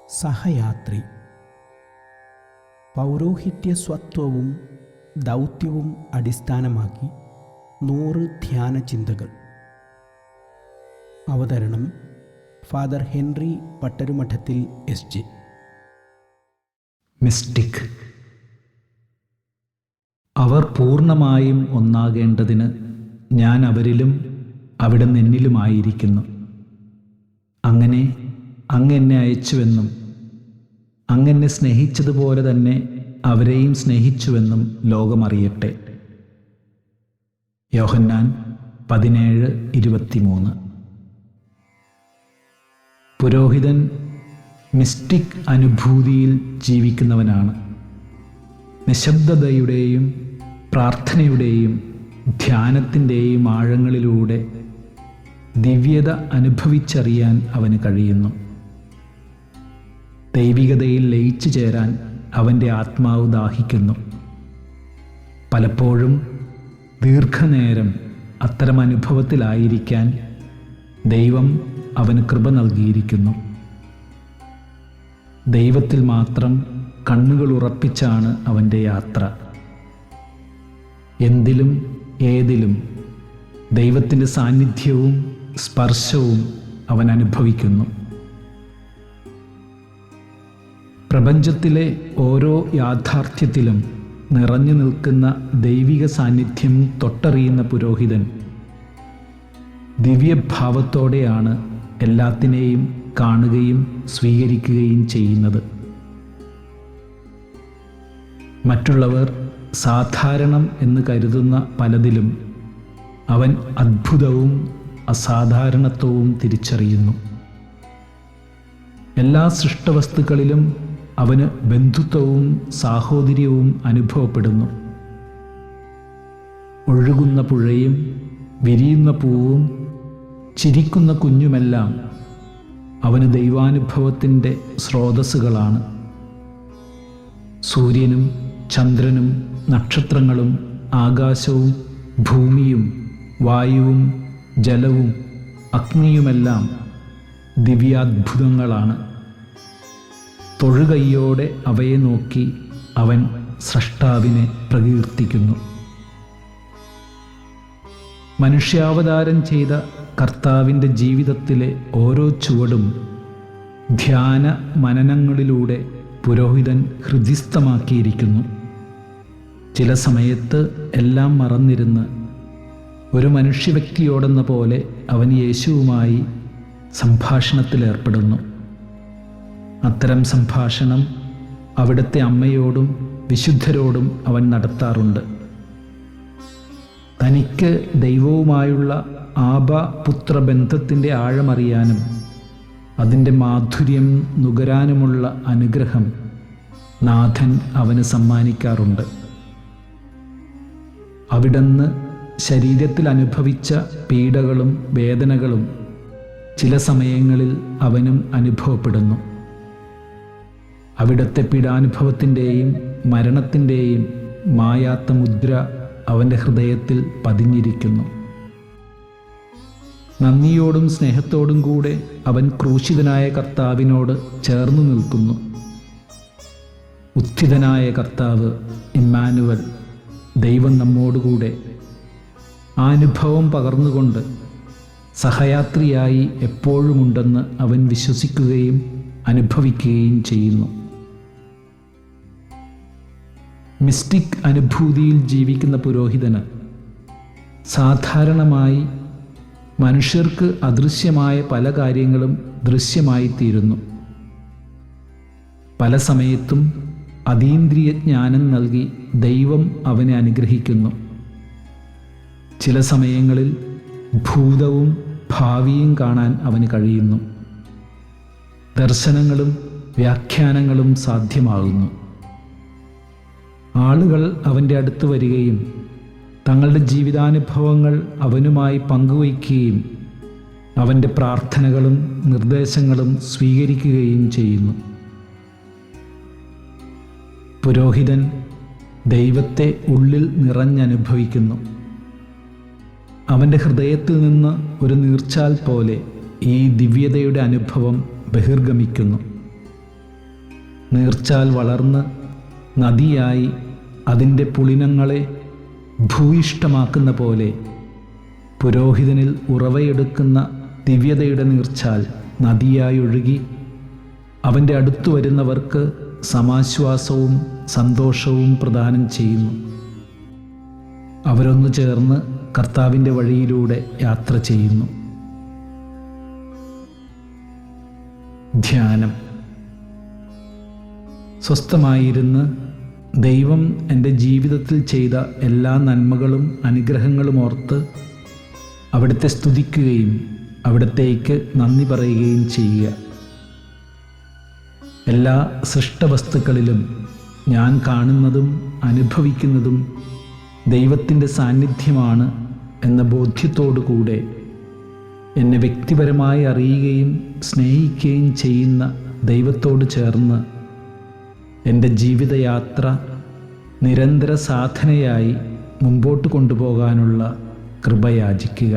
സഹയാത്രി. പൗരോഹിത്യസ്വത്വവും ദൗത്യവും അടിസ്ഥാനമാക്കി 100 ധ്യാന ചിന്തകൾ. അവതരണം ഫാദർ ഹെൻറി പട്ടരുമഠത്തിൽ എസ്.ജെ. മിസ്റ്റിക്. അവർ പൂർണ്ണമായും ഒന്നാകേണ്ടതിന് ഞാൻ അവരിലും അവിടുന്ന് എന്നിലുമായിരിക്കുന്നു. അങ്ങനെ അങ്ങെന്നെ അയച്ചുവെന്നും അങ്ങെന്നെ സ്നേഹിച്ചതുപോലെ തന്നെ അവരെയും സ്നേഹിച്ചുവെന്നും ലോകമറിയട്ടെ. യോഹന്നാൻ 17:23. പുരോഹിതൻ മിസ്റ്റിക് അനുഭൂതിയിൽ ജീവിക്കുന്നവനാണ്. നിശബ്ദതയുടെയും പ്രാർത്ഥനയുടെയും ധ്യാനത്തിൻ്റെയും ആഴങ്ങളിലൂടെ ദിവ്യത അനുഭവിച്ചറിയാൻ അവന് കഴിയുന്നു. ദൈവികതയിൽ ലയിച്ചു ചേരാൻ അവൻ്റെ ആത്മാവ് ദാഹിക്കുന്നു. പലപ്പോഴും ദീർഘനേരം അത്തരം അനുഭവത്തിലായിരിക്കാൻ ദൈവം അവന് കൃപ നൽകിയിരിക്കുന്നു. ദൈവത്തിൽ മാത്രം കണ്ണുകൾ ഉറപ്പിച്ചാണ് അവൻ്റെ യാത്ര. എന്തിലും ഏതിലും ദൈവത്തിൻ്റെ സാന്നിധ്യവും സ്പർശവും അവൻ അനുഭവിക്കുന്നു. പ്രപഞ്ചത്തിലെ ഓരോ യാഥാർത്ഥ്യത്തിലും നിറഞ്ഞു നിൽക്കുന്ന ദൈവിക സാന്നിധ്യം തൊട്ടറിയുന്ന പുരോഹിതൻ ദിവ്യഭാവത്തോടെയാണ് എല്ലാത്തിനെയും കാണുകയും സ്വീകരിക്കുകയും ചെയ്യുന്നത്. മറ്റുള്ളവർ സാധാരണം എന്ന് കരുതുന്ന പലതിലും അവൻ അദ്ഭുതവും അസാധാരണത്വവും തിരിച്ചറിയുന്നു. എല്ലാ സൃഷ്ടവസ്തുക്കളിലും അവന് ബന്ധുത്വവും സാഹോദര്യവും അനുഭവപ്പെടുന്നു. ഒഴുകുന്ന പുഴയും വിരിയുന്ന പൂവും ചിരിക്കുന്ന കുഞ്ഞുമെല്ലാം അവന് ദൈവാനുഭവത്തിൻ്റെ സ്രോതസ്സുകളാണ്. സൂര്യനും ചന്ദ്രനും നക്ഷത്രങ്ങളും ആകാശവും ഭൂമിയും വായുവും ജലവും അഗ്നിയുമെല്ലാം ദിവ്യാത്ഭുതങ്ങളാണ്. തൊഴുകൈയോടെ അവയെ നോക്കി അവൻ സ്രഷ്ടാവിനെ പ്രകീർത്തിക്കുന്നു. മനുഷ്യാവതാരം ചെയ്ത കർത്താവിൻ്റെ ജീവിതത്തിലെ ഓരോ ചുവടും ധ്യാന മനനങ്ങളിലൂടെ പുരോഹിതൻ ഹൃദിസ്ഥമാക്കിയിരിക്കുന്നു. ചില സമയത്ത് എല്ലാം മറന്നിരുന്ന് ഒരു മനുഷ്യവ്യക്തിയോടെന്ന പോലെ അവൻ യേശുവുമായി സംഭാഷണത്തിലേർപ്പെടുന്നു. അത്തരം സംഭാഷണം അവിടുത്തെ അമ്മയോടും വിശുദ്ധരോടും അവൻ നടത്താറുണ്ട്. തനിക്ക് ദൈവവുമായുള്ള ആബ-പുത്ര ബന്ധത്തിൻ്റെ ആഴമറിയാനും അതിൻ്റെ മാധുര്യം നുകരാനുമുള്ള അനുഗ്രഹം നാഥൻ അവന് സമ്മാനിക്കാറുണ്ട്. അവിടുന്ന് ശരീരത്തിൽ അനുഭവിച്ച പീഡകളും വേദനകളും ചില സമയങ്ങളിൽ അവനും അനുഭവപ്പെടുന്നു. അവിടുത്തെ പീഡാനുഭവത്തിൻ്റെയും മരണത്തിൻ്റെയും മായാത്ത മുദ്ര അവൻ്റെ ഹൃദയത്തിൽ പതിഞ്ഞിരിക്കുന്നു. നന്ദിയോടും സ്നേഹത്തോടും കൂടെ അവൻ ക്രൂശിതനായ കർത്താവിനോട് ചേർന്നു നിൽക്കുന്നു. ഉത്ഥിതനായ കർത്താവ് ഇമ്മാനുവൽ, ദൈവം നമ്മോടുകൂടെ, ആ അനുഭവം പകർന്നുകൊണ്ട് സഹയാത്രിയായി എപ്പോഴുമുണ്ടെന്ന് അവൻ വിശ്വസിക്കുകയും അനുഭവിക്കുകയും ചെയ്യുന്നു. മിസ്റ്റിക് അനുഭൂതിയിൽ ജീവിക്കുന്ന പുരോഹിതന് സാധാരണമായി മനുഷ്യർക്ക് അദൃശ്യമായ പല കാര്യങ്ങളും ദൃശ്യമായിത്തീരുന്നു. പല സമയത്തും അതീന്ദ്രിയ ജ്ഞാനം നൽകി ദൈവം അവനെ അനുഗ്രഹിക്കുന്നു. ചില സമയങ്ങളിൽ ഭൂതവും ഭാവിയും കാണാൻ അവന് കഴിയുന്നു. ദർശനങ്ങളും വ്യാഖ്യാനങ്ങളും സാധ്യമാകുന്നു. ആളുകൾ അവൻ്റെ അടുത്ത് വരികയും തങ്ങളുടെ ജീവിതാനുഭവങ്ങൾ അവനുമായി പങ്കുവയ്ക്കുകയും അവൻ്റെ പ്രാർത്ഥനകളും നിർദ്ദേശങ്ങളും സ്വീകരിക്കുകയും ചെയ്യുന്നു. പുരോഹിതൻ ദൈവത്തെ ഉള്ളിൽ നിറഞ്ഞനുഭവിക്കുന്നു. അവൻ്റെ ഹൃദയത്തിൽ നിന്ന് ഒരു നീർച്ചാൽ പോലെ ഈ ദിവ്യതയുടെ അനുഭവം ബഹിർഗമിക്കുന്നു. നീർച്ചാൽ വളർന്ന് നദിയായി അതിൻ്റെ പുളിനങ്ങളെ ഭൂയിഷ്ടമാക്കുന്ന പോലെ പുരോഹിതനിൽ ഉറവയെടുക്കുന്ന ദിവ്യതയുടെ നീർച്ചാൽ നദിയായി ഒഴുകി അവൻ്റെ അടുത്തു വരുന്നവർക്ക് സമാശ്വാസവും സന്തോഷവും പ്രദാനം ചെയ്യുന്നു. അവരൊന്നു ചേർന്ന് കർത്താവിൻ്റെ വഴിയിലൂടെ യാത്ര ചെയ്യുന്നു. ധ്യാനം. സ്വസ്ഥമായിരുന്ന് ദൈവം എൻ്റെ ജീവിതത്തിൽ ചെയ്ത എല്ലാ നന്മകളും അനുഗ്രഹങ്ങളും ഓർത്ത് അവിടുത്തെ സ്തുതിക്കുകയും അവിടത്തേക്ക് നന്ദി പറയുകയും ചെയ്യുക. എല്ലാ സൃഷ്ടവസ്തുക്കളിലും ഞാൻ കാണുന്നതും അനുഭവിക്കുന്നതും ദൈവത്തിൻ്റെ സാന്നിധ്യമാണ് എന്ന ബോധ്യത്തോടു കൂടെ എന്നെ വ്യക്തിപരമായി അറിയുകയും സ്നേഹിക്കുകയും ചെയ്യുന്ന ദൈവത്തോട് ചേർന്ന് എൻ്റെ ജീവിതയാത്ര നിരന്തര സാധനയായി മുമ്പോട്ട് കൊണ്ടുപോകാനുള്ള കൃപ യാചിക്കുക.